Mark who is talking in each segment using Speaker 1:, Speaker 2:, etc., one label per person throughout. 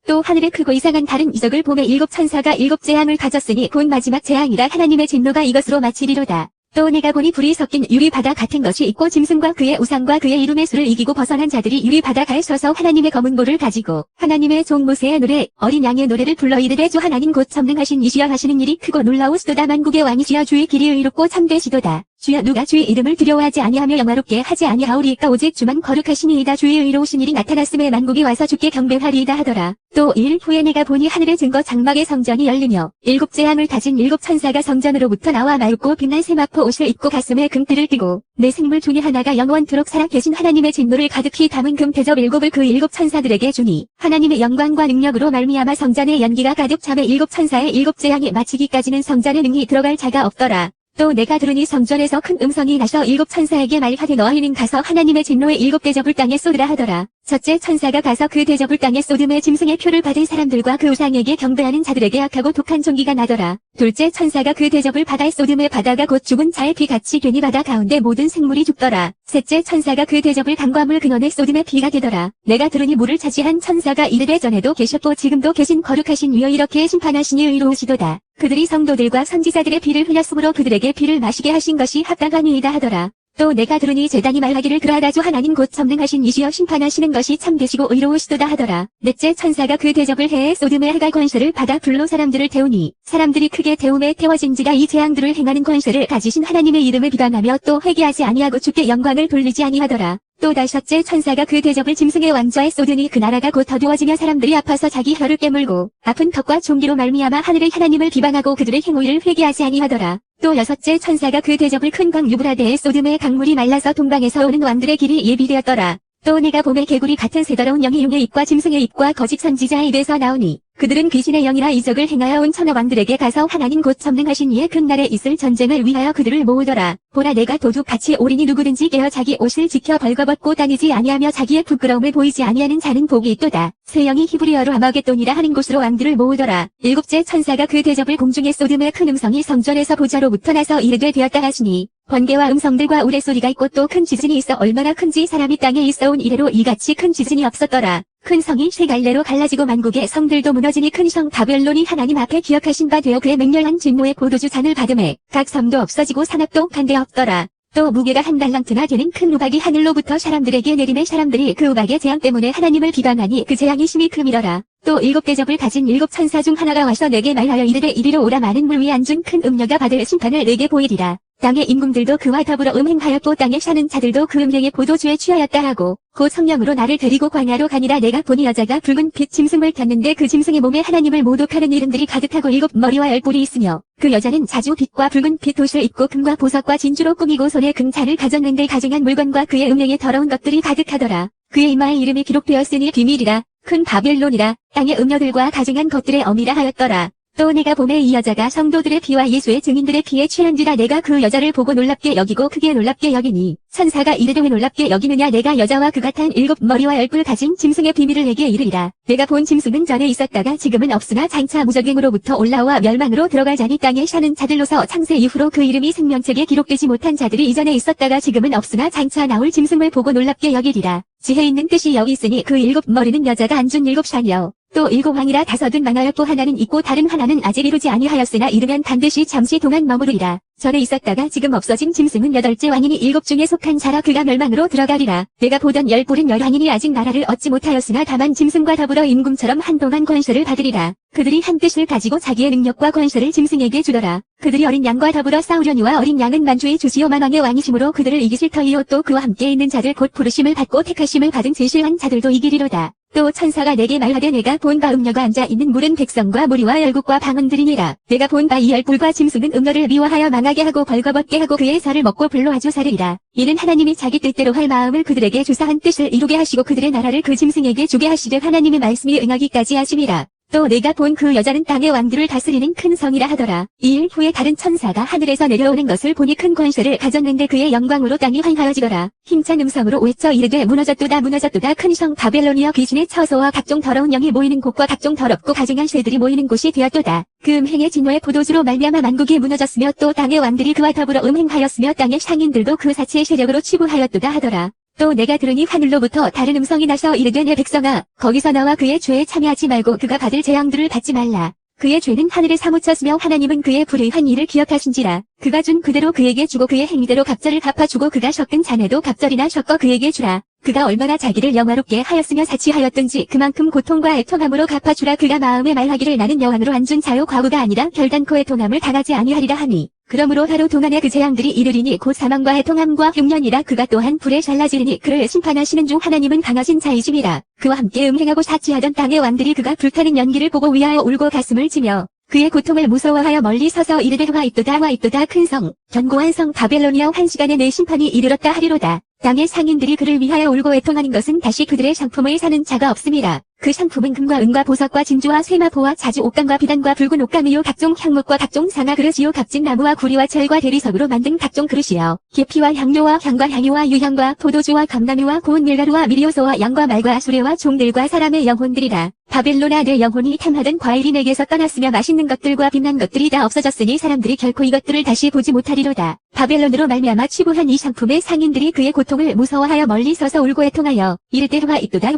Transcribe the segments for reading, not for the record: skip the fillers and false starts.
Speaker 1: 또 하늘에 크고 이상한 다른 이적을 보매 일곱 천사가 일곱 재앙을 가졌으니 곧 마지막 재앙이라 하나님의 진노가 이것으로 마치리로다. 또 내가 보니 불이 섞인 유리바다 같은 것이 있고 짐승과 그의 우상과 그의 이름의 수를 이기고 벗어난 자들이 유리바다가에 서서 하나님의 검은 볼을 가지고 하나님의 종 모세의 노래 어린 양의 노래를 불러 이르되 주 하나님 곧 전능하신 이시여 하시는 일이 크고 놀라우시도다. 만국의 왕이시여 주의 길이 의롭고 참되시도다. 주여 누가 주의 이름을 두려워하지 아니하며 영화롭게 하지 아니하오리이까 오직 주만 거룩하시니이다. 주의 의로우신 일이 나타났음에 만국이 와서 주께 경배하리이다 하더라. 또 2일 후에 내가 보니 하늘의 증거 장막의 성전이 열리며 일곱 재앙을 가진 일곱 천사가 성전으로부터 나와 맑고 빛난 세마포 옷을 입고 가슴에 금띠를 띠고 내 생물 중에 하나가 영원토록 살아계신 하나님의 진노를 가득히 담은 금 대접 일곱을 그 일곱 천사들에게 주니 하나님의 영광과 능력으로 말미암아 성전에 연기가 가득 차매 일곱 천사의 일곱 재앙이 마치기까지는 성전에 능히 들어갈 자가 없더라. 또 내가 들으니 성전에서 큰 음성이 나서 일곱 천사에게 말하되 너희는 가서 하나님의 진노의 일곱 대접을 땅에 쏟으라 하더라. 첫째 천사가 가서 그 대접을 땅에 쏟음에 짐승의 표를 받은 사람들과 그 우상에게 경배하는 자들에게 악하고 독한 종기가 나더라. 둘째 천사가 그 대접을 바다에 쏟음에 바다가 곧 죽은 자의 피같이 되니 바다 가운데 모든 생물이 죽더라. 셋째 천사가 그 대접을 강과 물 근원에 쏟음에 피가 되더라. 내가 들으니 물을 차지한 천사가 이르되 전에도 계셨고 지금도 계신 거룩하신 이여 이렇게 심판하시니 의로우시도다. 그들이 성도들과 선지자들의 피를 흘렸으므로 그들에게 피를 마시게 하신 것이 합당하니이다 하더라. 또 내가 들으니 제단이 말하기를 그러하다 주 하나님 곧 전능하신 이시여 심판하시는 것이 참되시고 의로우시도다 하더라. 넷째 천사가 그 대접을 해에 쏟음의 해가 권세를 받아 불로 사람들을 태우니 사람들이 크게 태움에 태워진지라 이 재앙들을 행하는 권세를 가지신 하나님의 이름을 비방하며 또 회개하지 아니하고 주께 영광을 돌리지 아니하더라. 또 다섯째 천사가 그 대접을 짐승의 왕좌에 쏟으니 그 나라가 곧 어두워지며 사람들이 아파서 자기 혀를 깨물고 아픈 턱과 종기로 말미암아 하늘의 하나님을 비방하고 그들의 행위를 회개하지 아니하더라. 또 여섯째 천사가 그 대접을 큰 강 유브라데에 쏟음에 강물이 말라서 동방에서 오는 왕들의 길이 예비되었더라. 또 내가 봄에 개구리 같은 새더러운 영이 용의 입과 짐승의 입과 거짓 선지자의 입에서 나오니 그들은 귀신의 영이라 이적을 행하여 온 천하 왕들에게 가서 하나님 곧 전능하신 이의 큰 날에 있을 전쟁을 위하여 그들을 모으더라. 보라 내가 도둑같이 오리니 누구든지 깨어 자기 옷을 지켜 벌거벗고 다니지 아니하며 자기의 부끄러움을 보이지 아니하는 자는 복이 있도다. 새 영이 히브리어로 아마겟돈이라 하는 곳으로 왕들을 모으더라. 일곱째 천사가 그 대접을 공중에 쏟음에 큰 음성이 성전에서 보좌로부터 나서 이르되 되었다 하시니 번개와 음성들과 우레소리가 있고 또 큰 지진이 있어 얼마나 큰지 사람이 땅에 있어온 이래로 이같이 큰 지진이 없었더라. 큰 성이 세 갈래로 갈라지고 만국의 성들도 무너지니 큰 성 바벨론이 하나님 앞에 기억하신 바 되어 그의 맹렬한 진노의 포도주 잔을 받음에 각 섬도 없어지고 산업도 한데 없더라. 또 무게가 한 달란트나 되는 큰 우박이 하늘로부터 사람들에게 내림에 사람들이 그 우박의 재앙 때문에 하나님을 비방하니 그 재앙이 심히 크미러라. 또 일곱 대접을 가진 일곱 천사 중 하나가 와서 내게 말하여 이르되 이리로 오라. 많은 물 위에 앉은 큰 음녀가 받을 심판을 내게 보이리라. 땅의 임금들도 그와 더불어 음행하였고 땅에 사는 자들도 그 음행의 포도주에 취하였다 하고 곧 성령으로 나를 데리고 광야로 가니라. 내가 보니 여자가 붉은 빛 짐승을 탔는데 그 짐승의 몸에 하나님을 모독하는 이름들이 가득하고 일곱 머리와 열 뿔이 있으며 그 여자는 자주 빛과 붉은 빛 옷을 입고 금과 보석과 진주로 꾸미고 손에 금자를 가졌는데 가증한 물건과 그의 음행에 더러운 것들이 가득하더라. 그의 이마에 이름이 기록되었으니 비밀이라 큰 바벨론이라 땅의 음녀들과 가증한 것들의 어미라 하였더라. 또 내가 봄에 이 여자가 성도들의 피와 예수의 증인들의 피에 취한지라. 내가 그 여자를 보고 놀랍게 여기고 크게 놀랍게 여기니 천사가 이르되 왜 놀랍게 여기느냐. 내가 여자와 그 같은 일곱 머리와 열 뿔 가진 짐승의 비밀을 내게 이르리라. 내가 본 짐승은 전에 있었다가 지금은 없으나 장차 무적행으로부터 올라와 멸망으로 들어갈 자니 땅에 사는 자들로서 창세 이후로 그 이름이 생명책에 기록되지 못한 자들이 이전에 있었다가 지금은 없으나 장차 나올 짐승을 보고 놀랍게 여기리라. 지혜 있는 뜻이 여기 있으니 그 일곱 머리는 여자가 앉은 일곱 산이요 또 일곱 왕이라 다섯은 망하였고 하나는 있고 다른 하나는 아직 이루지 아니하였으나 이르면 반드시 잠시 동안 머무르리라. 전에 있었다가 지금 없어진 짐승은 여덟째 왕이니 일곱 중에 속한 자라 그가 멸망으로 들어가리라. 내가 보던 열 뿔은 열 왕이니 아직 나라를 얻지 못하였으나 다만 짐승과 더불어 임금처럼 한동안 권세를 받으리라. 그들이 한 뜻을 가지고 자기의 능력과 권세를 짐승에게 주더라. 그들이 어린 양과 더불어 싸우려니와 어린 양은 만주의 주시오 만왕의 왕이시므로 그들을 이기실 터이요 또 그와 함께 있는 자들 곧 부르심을 받고 택하심을 받은 진실한 자들도 이기리로다. 또 천사가 내게 말하되 내가 본 바 음녀가 앉아 있는 물은 백성과 무리와 열국과 방언들이니라. 내가 본 바 이 열불과 짐승은 음녀를 미워하여 망하게 하고 벌거벗게 하고 그의 살을 먹고 불로 아주 사르리라. 이는 하나님이 자기 뜻대로 할 마음을 그들에게 주사한 뜻을 이루게 하시고 그들의 나라를 그 짐승에게 주게 하시되 하나님의 말씀이 응하기까지 하심이라. 또 내가 본 그 여자는 땅의 왕들을 다스리는 큰 성이라 하더라. 이 일 후에 다른 천사가 하늘에서 내려오는 것을 보니 큰 권세를 가졌는데 그의 영광으로 땅이 황하여지더라. 힘찬 음성으로 외쳐 이르되 무너졌도다 무너졌도다. 큰 성 바벨론이여 귀신의 처소와 각종 더러운 영이 모이는 곳과 각종 더럽고 가증한 새들이 모이는 곳이 되었도다. 그 음행의 진노의 포도주로 말미암아 만국이 무너졌으며 또 땅의 왕들이 그와 더불어 음행하였으며 땅의 상인들도 그 사치의 세력으로 치부하였도다 하더라. 또 내가 들으니 하늘로부터 다른 음성이 나서 이르되 내 백성아 거기서 나와 그의 죄에 참여하지 말고 그가 받을 재앙들을 받지 말라. 그의 죄는 하늘에 사무쳤으며 하나님은 그의 불의한 일을 기억하신지라. 그가 준 그대로 그에게 주고 그의 행위대로 갑절을 갚아주고 그가 섞은 잔에도 갑절이나 섞어 그에게 주라. 그가 얼마나 자기를 영화롭게 하였으며 사치하였든지 그만큼 고통과 애통함으로 갚아주라. 그가 마음에 말하기를 나는 여왕으로 앉은 자요 과부가 아니라 결단코 애통함을 당하지 아니하리라 하니. 그러므로 하루 동안에 그 재앙들이 이르리니 곧 사망과 애통함과 흉년이라. 그가 또한 불에 잘라지리니 그를 심판하시는 중 하나님은 강하신 자이심이라. 그와 함께 음행하고 사치하던 땅의 왕들이 그가 불타는 연기를 보고 위하여 울고 가슴을 치며 그의 고통을 무서워하여 멀리 서서 이르되 화 있도다 큰 성, 견고한 성 바벨로니아 한 시간에 내 심판이 이르렀다 하리로다. 땅의 상인들이 그를 위하여 울고 애통하는 것은 다시 그들의 상품을 사는 자가 없음이라. 그 상품은 금과 은과 보석과 진주와 쇠마포와 자주 옥감과 비단과 붉은 옥감이요 각종 향목과 각종 상아 그릇이요 값진 나무와 구리와 철과 대리석으로 만든 각종 그릇이요 계피와 향료와 향과 향유와 유향과 포도주와 감나무와 고운 밀가루와 미리오소와 양과 말과 수레와 종들과 사람의 영혼들이라. 바벨로나 내 영혼이 탐하던 과일이 내게서 떠났으며 맛있는 것들과 빛난 것들이 다 없어졌으니 사람들이 결코 이것들을 다시 보지 못하리로다. 바벨론으로 말미암아 취부한 이 상품의 상인들이 그의 고통을 무서워하여 멀리 서서 울고 애통하여 이르되 화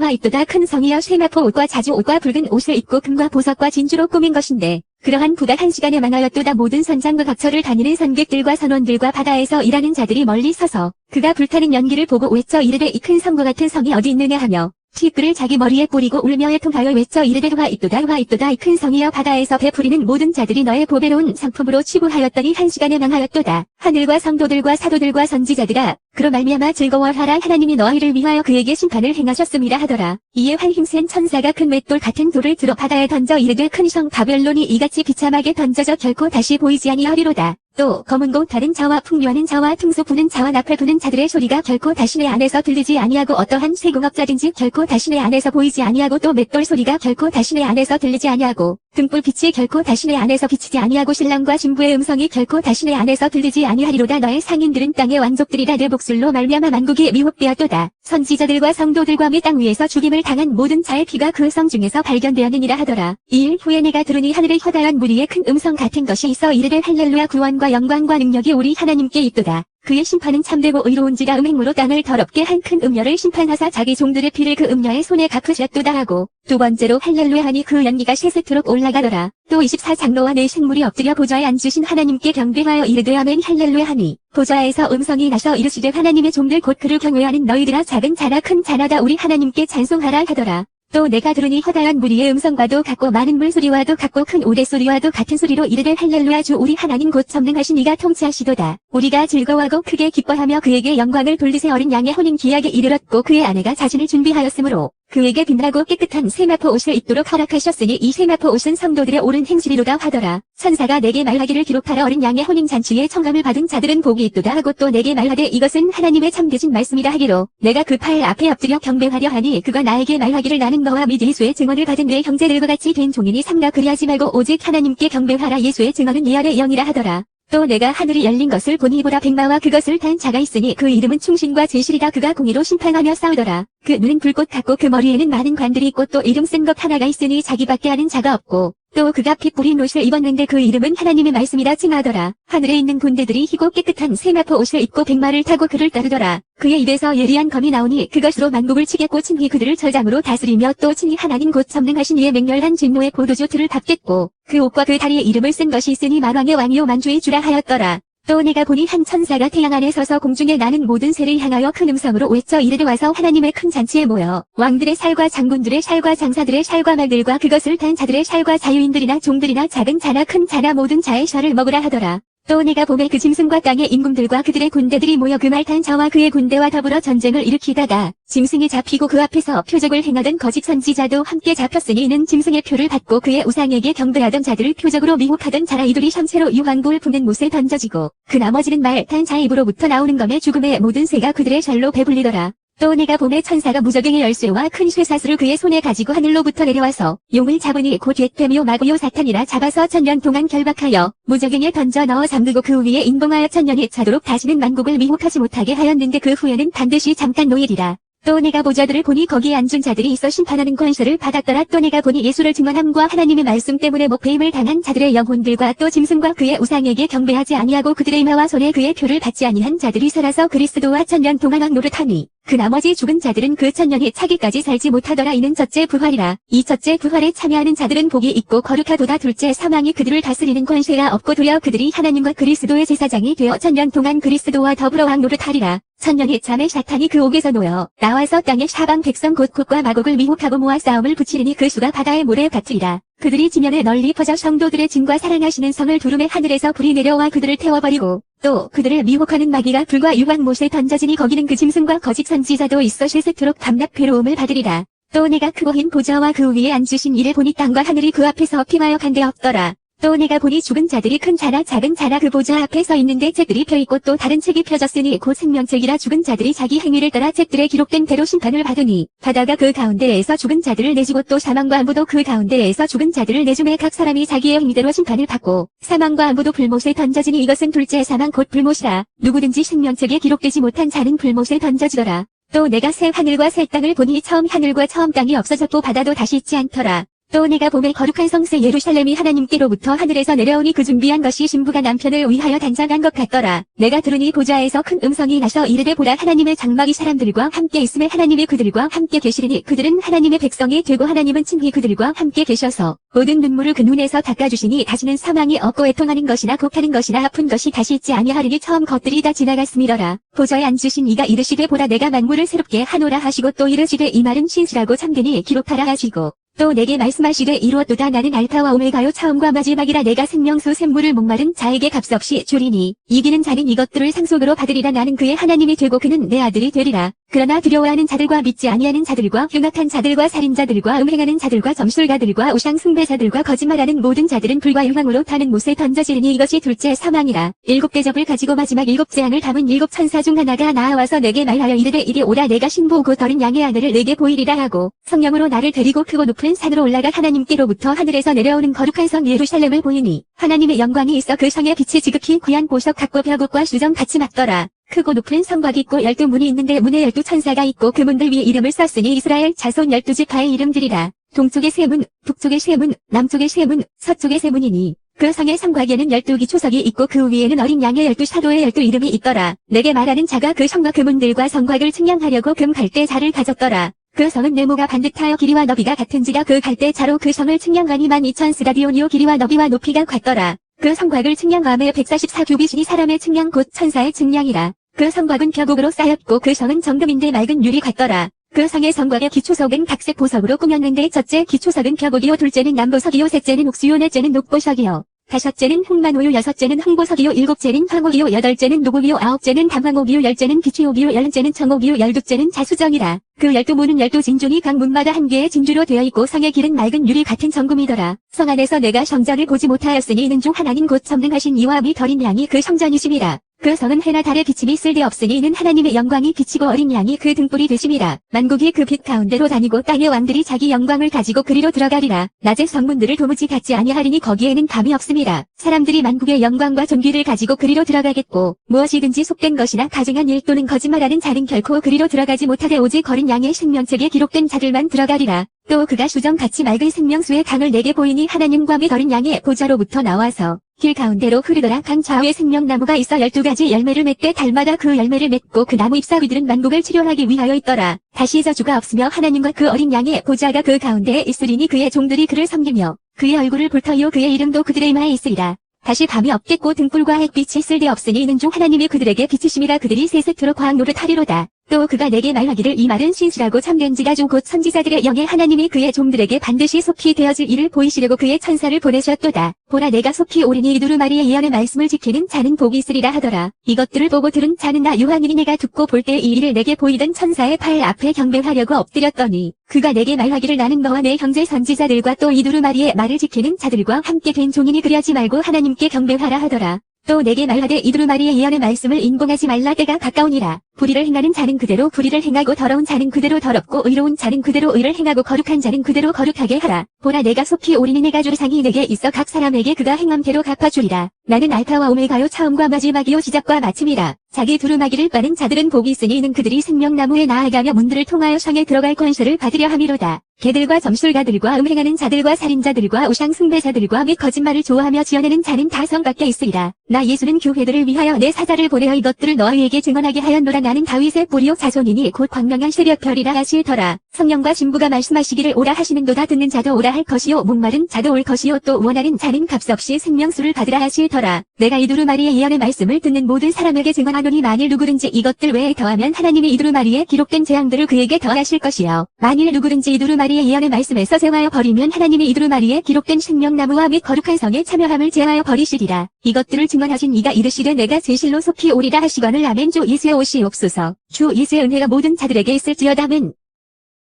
Speaker 1: 있도다 큰 성이여 쇠마포 옷과 자주 옷과 붉은 옷을 입고 금과 보석과 진주로 꾸민 것인데 그러한 부가 한 시간에 망하였도다. 모든 선장과 각처를 다니는 선객들과 선원들과 바다에서 일하는 자들이 멀리 서서 그가 불타는 연기를 보고 외쳐 이르되 이 큰 성과 같은 성이 어디 있느냐 하며 티끌을 자기 머리에 뿌리고 울며 애통하여 외쳐 이르되 화 있도다 이 큰 성이여 바다에서 베풀이는 모든 자들이 너의 보배로운 상품으로 취부하였더니 한 시간에 망하였도다. 하늘과 성도들과 사도들과 선지자들아 그로 말미암아 즐거워하라. 하나님이 너희를 위하여 그에게 심판을 행하셨음이라 하더라. 이에 활 힘센 천사가 큰 맷돌 같은 돌을 들어 바다에 던져 이르되 큰 성 바벨론이 이같이 비참하게 던져져 결코 다시 보이지 아니하리로다. 또 검은 고 다른 자와 풍류하는 자와 퉁소 부는 자와 나팔 부는 자들의 소리가 결코 다시 내 안에서 들리지 아니하고 어떠한 세공업자든지 결코 다시 내 안에서 보이지 아니하고 또 맷돌 소리가 결코 다시 내 안에서 들리지 아니하고 등불 빛이 결코 다시 내 안에서 비치지 아니하고 신랑과 신부의 음성이 결코 다시 내 안에서 들리지 아니하리로다. 너의 상인들은 땅의 왕족들이라. 내 목술로 말미암아 만국이 미혹되었도다. 선지자들과 성도들과 및 땅 위에서 죽임을 당한 모든 자의 피가 그 성 중에서 발견되었느니라 하더라. 이 일 후에 내가 들으니 하늘에 허다한 무리의 큰 음성 같은 것이 있어 이르되 할렐루야 구원과 영광과 능력이 우리 하나님께 있도다. 그의 심판은 참되고 의로운지라. 음행으로 땅을 더럽게 한 큰 음녀를 심판하사 자기 종들의 피를 그 음녀의 손에 갚으셨도다 하고 두 번째로 할렐루야 하니 그 연기가 셋으로 올라가더라. 또 24장로와 네 생물이 엎드려 보좌에 앉으신 하나님께 경배하여 이르되 아멘 할렐루야 하니 보좌에서 음성이 나서 이르시되 하나님의 종들 곧 그를 경외하는 너희들아 작은 자나 큰 자나다 우리 하나님께 찬송하라 하더라. 또 내가 들으니 허다한 무리의 음성과도 같고 많은 물소리와도 같고 큰 우레소리와도 같은 소리로 이르되 할렐루야 주 우리 하나님 곧 전능하신 이가 통치하시도다. 우리가 즐거워하고 크게 기뻐하며 그에게 영광을 돌리세. 어린 양의 혼인 기약에 이르렀고 그의 아내가 자신을 준비하였으므로 그에게 빛나고 깨끗한 세마포 옷을 입도록 허락하셨으니 이 세마포 옷은 성도들의 옳은 행실이로다 하더라. 천사가 내게 말하기를 기록하라. 어린 양의 혼인 잔치에 청함을 받은 자들은 복이 있도다 하고 또 내게 말하되 이것은 하나님의 참되신 말씀이다 하기로 내가 그 팔 앞에 엎드려 경배하려 하니 그가 나에게 말하기를 나는 너와 및 예수의 증언을 받은 내 형제들과 같이 된 종이니 삼가 그리하지 말고 오직 하나님께 경배하라. 예수의 증언은 예언의 영이라 하더라. 또 내가 하늘이 열린 것을 보니 보라 백마와 그것을 탄 자가 있으니 그 이름은 충신과 진실이라. 그가 공의로 심판하며 싸우더라. 그 눈은 불꽃 같고 그 머리에는 많은 관들이 있고 또 이름 쓴 것 하나가 있으니 자기밖에 아는 자가 없고 또 그가 피 뿌린 옷을 입었는데 그 이름은 하나님의 말씀이라 칭하더라. 하늘에 있는 군대들이 희고 깨끗한 세마포 옷을 입고 백마를 타고 그를 따르더라. 그의 입에서 예리한 검이 나오니 그것으로 만국을 치겠고 친히 그들을 저장으로 다스리며 또 친히 하나님 곧 전능하신 이의 맹렬한 진노의 포도주 틀을 밟겠고 그 옷과 그 다리에 이름을 쓴 것이 있으니 만왕의 왕이요 만주의 주라 하였더라. 또 내가 보니 한 천사가 태양 안에 서서 공중에 나는 모든 새를 향하여 큰 음성으로 외쳐 이르되 와서 하나님의 큰 잔치에 모여 왕들의 살과 장군들의 살과 장사들의 살과 말들과 그것을 탄 자들의 살과 자유인들이나 종들이나 작은 자나 큰 자나 모든 자의 살을 먹으라 하더라. 또 내가 보매 그 짐승과 땅의 임금들과 그들의 군대들이 모여 그 말 탄 자와 그의 군대와 더불어 전쟁을 일으키다가 짐승이 잡히고 그 앞에서 표적을 행하던 거짓 선지자도 함께 잡혔으니 이는 짐승의 표를 받고 그의 우상에게 경배하던 자들을 표적으로 미혹하던 자라. 이들이 샴새로 유황불 부는 못에 던져지고 그 나머지는 말 탄 자의 입으로부터 나오는 검의 죽음의 모든 새가 그들의 살로 배불리더라. 또 내가 보매 천사가 무저갱의 열쇠와 큰 쇠사슬을 그의 손에 가지고 하늘로부터 내려와서 용을 잡으니 곧 겟뱀이요 마귀요 사탄이라. 잡아서 1000년 동안 결박하여 무저갱에 던져 넣어 잠그고 그 위에 인봉하여 1000년이 차도록 다시는 만국을 미혹하지 못하게 하였는데 그 후에는 반드시 잠깐 노예리라. 또 내가 보좌들을 보니 거기에 앉은 자들이 있어 심판하는 권세를 받았더라. 또 내가 보니 예수를 증언함과 하나님의 말씀 때문에 목배임을 당한 자들의 영혼들과 또 짐승과 그의 우상에게 경배하지 아니하고 그들의 이마와 손에 그의 표를 받지 아니한 자들이 살아서 그리스도와 1000년 동안 왕 노릇하니 그 나머지 죽은 자들은 그 천년에 차기까지 살지 못하더라. 이는 첫째 부활이라. 이 첫째 부활에 참여하는 자들은 복이 있고 거룩하도다. 둘째 사망이 그들을 다스리는 권세가 없고 도리어 그들이 하나님과 그리스도의 제사장이 되어 천년 동안 그리스도와 더불어 왕 노릇하리라. 천년의 잠에 사탄이 그 옥에서 놓여 나와서 땅의 사방 백성 곧 곡과 마곡을 미혹하고 모아 싸움을 붙이리니 그 수가 바다의 모래 같으리라. 그들이 지면에 널리 퍼져 성도들의 증과 사랑하시는 성을 두루매 하늘에서 불이 내려와 그들을 태워버리고 또 그들을 미혹하는 마귀가 불과 유황못에 던져지니 거기는 그 짐승과 거짓 선지자도 있어 쉴새토록 밤낮 괴로움을 받으리라. 또 내가 크고 흰 보좌와 그 위에 앉으신 이를 보니 땅과 하늘이 그 앞에서 피하여 간데 없더라. 또 내가 보니 죽은 자들이 큰 자나 작은 자나 그 보좌 앞에 서 있는데 책들이 펴있고 또 다른 책이 펴졌으니 곧 생명책이라. 죽은 자들이 자기 행위를 따라 책들에 기록된 대로 심판을 받으니 바다가 그 가운데에서 죽은 자들을 내주고 또 사망과 암부도 그 가운데에서 죽은 자들을 내주매 각 사람이 자기의 행위대로 심판을 받고 사망과 암부도 불못에 던져지니 이것은 둘째 사망 곧 불못이라. 누구든지 생명책에 기록되지 못한 자는 불못에 던져지더라. 또 내가 새 하늘과 새 땅을 보니 처음 하늘과 처음 땅이 없어졌고 바다도 다시 있지 않더라. 또 내가 봄에 거룩한 성새 예루살렘이 하나님께로부터 하늘에서 내려오니 그 준비한 것이 신부가 남편을 위하여 단장한 것 같더라. 내가 들으니 보좌에서 큰 음성이 나서 이르되 보라 하나님의 장막이 사람들과 함께 있음에 하나님이 그들과 함께 계시리니 그들은 하나님의 백성이 되고 하나님은 친히 그들과 함께 계셔서 모든 눈물을 그 눈에서 닦아주시니 다시는 사망이 없고 애통하는 것이나 곡하는 것이나 아픈 것이 다시 있지 아니하리니 처음 것들이 다 지나갔음이더라. 보좌에 앉으신 이가 이르시되 보라 내가 만물을 새롭게 하노라 하시고 또 이르시되 이 말은 신실하고 참되니 기록하라 하시고 또 내게 말씀하시되 이루었도다. 나는 알파와 오메가요 처음과 마지막이라. 내가 생명수 샘물을 목마른 자에게 값없이 주리니 이기는 자는 이것들을 상속으로 받으리라. 나는 그의 하나님이 되고 그는 내 아들이 되리라. 그러나 두려워하는 자들과 믿지 아니하는 자들과 흉악한 자들과 살인자들과 음행하는 자들과 점술가들과 우상 숭배자들과 거짓말하는 모든 자들은 불과 유황으로 타는 못에 던져지리니 이것이 둘째 사망이라. 일곱 대접을 가지고 마지막 일곱 재앙을 담은 일곱 천사 중 하나가 나와서 내게 말하여 이르되 이리 오라. 내가 신부 곧 어린 양의 아들을 내게 보이리라 하고 성령으로 나를 데리고 크고 높은 산으로 올라가 하나님께로부터 하늘에서 내려오는 거룩한 성 예루살렘을 보이니 하나님의 영광이 있어 그 성의 빛이 지극히 귀한 보석 같고 벼곡과 수정같이 맞더라. 크고 높은 성곽이 있고 12문이 있는데 문에 12천사가 있고 그 문들 위에 이름을 썼으니 이스라엘 자손 12지파의 이름들이라. 동쪽의 세 문, 북쪽의 세 문, 남쪽의 세 문, 서쪽의 세 문이니 그 성의 성곽에는 12기초석이 있고 그 위에는 어린 양의 12사도의 12 이름이 있더라. 내게 말하는 자가 그 성과 그 문들과 성곽을 측량하려고 금 갈대자를 가졌더라. 그 성은 네모가 반듯하여 길이와 너비가 같은지라. 그 갈대자로 그 성을 측량하니 12,000스가디오니오 길이와 너비와 높이가 같더라. 그 성곽을 측량함에 144규빗이니 사람의 측량 곧 천사의 측량이라. 그 성곽은 벼곡으로 쌓였고 그 성은 정금인데 맑은 유리 같더라. 그 성의 성곽의 기초석은 각색 보석으로 꾸몄는데 첫째 기초석은 벼곡이요 둘째는 남보석이요 셋째는 옥수요 넷째는 녹보석이요 다섯째는 흑만호요 여섯째는 황보석이요 일곱째는 황옥이요 여덟째는 노곡이요 아홉째는 담황옥이요 열째는 비취옥이요 열째는 청옥이요 열둘째는 자수정이라. 그 12문은 12진주니 각 문마다 한 개의 진주로 되어 있고 성의 길은 맑은 유리 같은 정금이더라. 성 안에서 내가 성전을 보지 못하였으니 이는 중 하나님 곧 전능하신 이와 및 어린 양이 그 성전이심이라. 그 성은 해나 달의 비침이 쓸데없으니 이는 하나님의 영광이 비치고 어린 양이 그 등불이 되심이라. 만국이 그 빛 가운데로 다니고 땅의 왕들이 자기 영광을 가지고 그리로 들어가리라. 낮의 성문들을 도무지 닫지 아니하리니 거기에는 감이 없음이라. 사람들이 만국의 영광과 존귀를 가지고 그리로 들어가겠고 무엇이든지 속된 것이나 가증한 일 또는 거짓말하는 자는 결코 그리로 들어가지 못하되 오직 어린 양의 생명책에 기록된 자들만 들어가리라. 또 그가 수정같이 맑은 생명수의 강을 내게 보이니 하나님과 및 어린 양의 보좌로부터 나와서 길 가운데로 흐르더라. 강 좌우에 생명나무가 있어 12가지 열매를 맺되 달마다 그 열매를 맺고 그 나무 잎사귀들은 만국을 치료하기 위하여 있더라. 다시 저주가 없으며 하나님과 그 어린 양의 보좌가 그 가운데에 있으리니 그의 종들이 그를 섬기며 그의 얼굴을 볼터이요 그의 이름도 그들의 이마에 있으리라. 다시 밤이 없겠고 등불과 햇빛이 쓸데없으니 이는 중 하나님이 그들에게 비치심이라. 그들이 세세토록 과학 노릇하리로다. 또 그가 내게 말하기를 이 말은 신실하고 참된지라. 주 곧 선지자들의 영에 하나님이 그의 종들에게 반드시 속히 되어질 일을 보이시려고 그의 천사를 보내셨도다. 보라 내가 속히 오리니 이 두루마리의 예언의 말씀을 지키는 자는 복이 있으리라 하더라. 이것들을 보고 들은 자는 나 요한이니 내가 듣고 볼 때 이 일을 내게 보이던 천사의 팔 앞에 경배하려고 엎드렸더니 그가 내게 말하기를 나는 너와 내 형제 선지자들과 또 이 두루마리의 말을 지키는 자들과 함께 된 종이니 그리하지 말고 하나님께 경배하라 하더라. 또 내게 말하되 이 두루마리의 예언의 말씀을 인봉하지 말라. 때가 가까우니라. 불의를 행하는 자는 그대로 불의를 행하고 더러운 자는 그대로 더럽고 의로운 자는 그대로 의를 행하고 거룩한 자는 그대로 거룩하게 하라. 보라 내가 속히 오리니 내가 줄 상이 내게 있어 각 사람에게 그가 행함대로 갚아주리라. 나는 알파와 오메가요 처음과 마지막이요 시작과 마침이라. 자기 두루마기를 빠는 자들은 복이 있으니 이는 그들이 생명나무에 나아가며 문들을 통하여 성에 들어갈 권세를 받으려 함이로다. 개들과 점술가들과 음행하는 자들과 살인자들과 우상 숭배자들과 및 거짓말을 좋아하며 지어내는 자는 다 성 밖에 있으리라. 나 예수는 교회들을 위하여 내 사자를 보내어 이것들을 너희에게 증언하게 하였노라. 나는 다윗의 보리오 자손이니 곧 광명한 세력별이라 하시더라. 성령과 진부가 말씀하시기를 오라 하시는도다. 듣는 자도 오라 할 것이요 목마른 자도 올 것이요 또 원하는 자는 값없이 생명수를 받으라 하시더라. 내가 이 두루마리의 예언의 말씀을 듣는 모든 사람에게 증언하노니 만일 누구든지 이것들 외에 더하면 하나님이 이 두루마리에 기록된 재앙들을 그에게 더하실 것이요 만일 누구든지 이 두루마리의 예언의 말씀에서 제하여 버리면 하나님이 이 두루마리에 기록된 생명나무와 및 거룩한 성의 참여함을 제하여 버리시리라. 이것들을 증언하신 이가 이르시되 내가 제실로 속히 오리라 하시거늘 아멘. 주 예수의 오시옵소서. 주 예수의 은혜가 모든 자들에게 있을지어다men.